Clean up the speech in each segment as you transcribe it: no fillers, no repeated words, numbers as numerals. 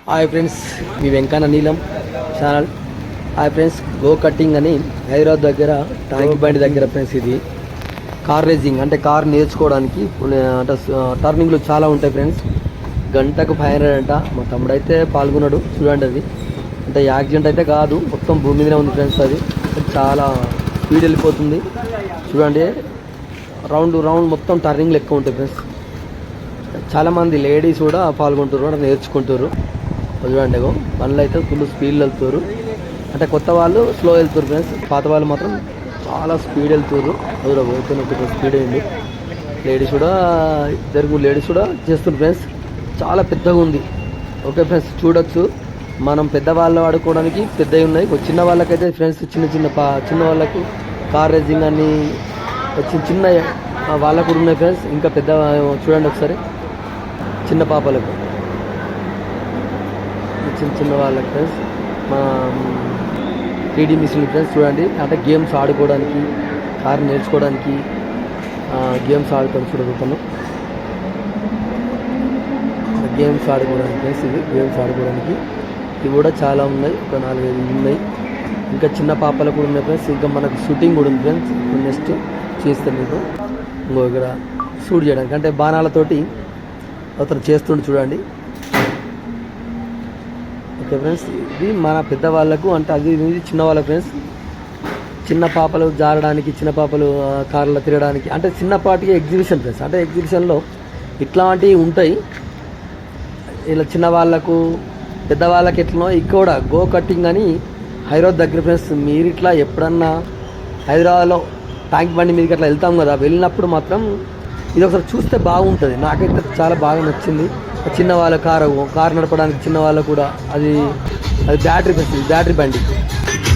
Hi friends, మీ వెంకన్న నీలం channel. Hi friends, go cutting అని హైదరాబాద్ దగ్గర ట్యాంక్ బండి దగ్గర ఫ్రెండ్స్. ఇది కార్ రేసింగ్ అంటే కార్ నేర్చుకోవడానికి అంటే టర్నింగ్లు చాలా ఉంటాయి ఫ్రెండ్స్. గంటకు 500 అంట. మా తమ్ముడు అయితే పాల్గొన్నాడు. చూడండి, అది అంటే యాక్సిడెంట్ అయితే కాదు, మొత్తం భూమి మీదనే ఉంది ఫ్రెండ్స్. అది చాలా స్పీడ్ వెళ్ళిపోతుంది. చూడండి, రౌండ్ రౌండ్ మొత్తం టర్నింగ్లు ఎక్కువ ఉంటాయి ఫ్రెండ్స్. చాలామంది లేడీస్ కూడా పాల్గొంటారు, అంటే నేర్చుకుంటారు. చూడండి, బండ్లు అయితే ఫుల్ స్పీడ్లో వెళ్తారు. అంటే కొత్త వాళ్ళు స్లో వెళ్తారు ఫ్రెండ్స్, పాత వాళ్ళు మాత్రం చాలా స్పీడ్ వెళ్తారు. అదులో పోతే స్పీడ్ అయింది. లేడీస్ కూడా ఇద్దరు లేడీస్ కూడా చేస్తారు ఫ్రెండ్స్. చాలా పెద్దగా ఉంది. ఓకే ఫ్రెండ్స్, చూడొచ్చు. మనం పెద్దవాళ్ళు ఆడుకోవడానికి పెద్దవి ఉన్నాయి. చిన్న వాళ్ళకైతే ఫ్రెండ్స్ చిన్న వాళ్ళకు కార్ రేసింగ్ అని చిన్న వాళ్ళకు కూడా ఉన్నాయి ఫ్రెండ్స్. ఇంకా పెద్ద చూడండి ఒకసారి, చిన్న పాపలకు చిన్న వాళ్ళకి ఫ్రెండ్స్. మన 3D మిషన్ ఫ్రెండ్స్. చూడండి, అంటే గేమ్స్ ఆడుకోవడానికి, కార్ నేర్చుకోవడానికి గేమ్స్ ఆడుతాను. చూడగలుగుతాను గేమ్స్ ఆడుకోవడానికి ఫ్రెండ్స్. ఇది గేమ్స్ ఆడుకోవడానికి ఇవి కూడా చాలా ఉన్నాయి. ఒక 4-5 ఉన్నాయి. ఇంకా చిన్న పాపలకు కూడా ఉన్నాయి ఫ్రెండ్స్. ఇంకా మనకు షూటింగ్ కూడా ఉంది ఫ్రెండ్స్. నెక్స్ట్ చేస్తాను మీకు. ఇంకో ఇక్కడ షూట్ చేయడానికి అంటే బాణాలతోటి అతను చేస్తుండే. చూడండి, ఓకే ఫ్రెండ్స్. ఇది మన పెద్దవాళ్ళకు అంటే అది ఇది చిన్న వాళ్ళకు ఫ్రెండ్స్. చిన్న పాపలు జారడానికి, చిన్న పాపలు కార్లో తిరగడానికి, అంటే చిన్నపాటికి ఎగ్జిబిషన్ ఫ్రెండ్స్. అంటే ఎగ్జిబిషన్లో ఇట్లాంటివి ఉంటాయి. ఇలా చిన్న వాళ్ళకు పెద్దవాళ్ళకి ఎట్లనో ఇక్కడ గో కట్టింగ్ అని హైదరాబాద్ దగ్గర ఫ్రెండ్స్. మీరు ఇట్లా ఎప్పుడన్నా హైదరాబాద్లో ట్యాంక్ బండి మీదకి అట్లా వెళ్తాం కదా, వెళ్ళినప్పుడు మాత్రం ఇది ఒకసారి చూస్తే బాగుంటుంది. నాకైతే చాలా బాగా నచ్చింది. చిన్న వాళ్ళ కారు నడపడానికి చిన్న వాళ్ళకు కూడా అది బ్యాటరీ ఫ్రెండ్స్. ఇది బ్యాటరీ బండి.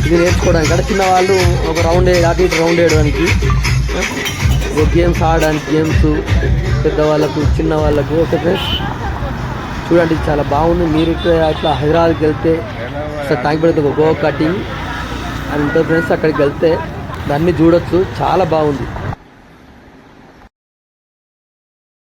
ఇది నేర్చుకోవడానికి అంటే చిన్న వాళ్ళు ఒక రౌండ్ అటు ఇటు రౌండ్ వేయడానికి, గేమ్స్ ఆడడానికి, గేమ్స్ పెద్దవాళ్ళకు చిన్న వాళ్ళకు. ఓకే ఫ్రెండ్స్, చూడండి, చాలా బాగుంది. మీరు ఇట్లా హైదరాబాద్కి వెళ్తే ట్యాంక్ బండి గో కటింగ్ అని ఉంటుంది ఫ్రెండ్స్. అక్కడికి వెళ్తే దాన్ని చూడొచ్చు, చాలా బాగుంది.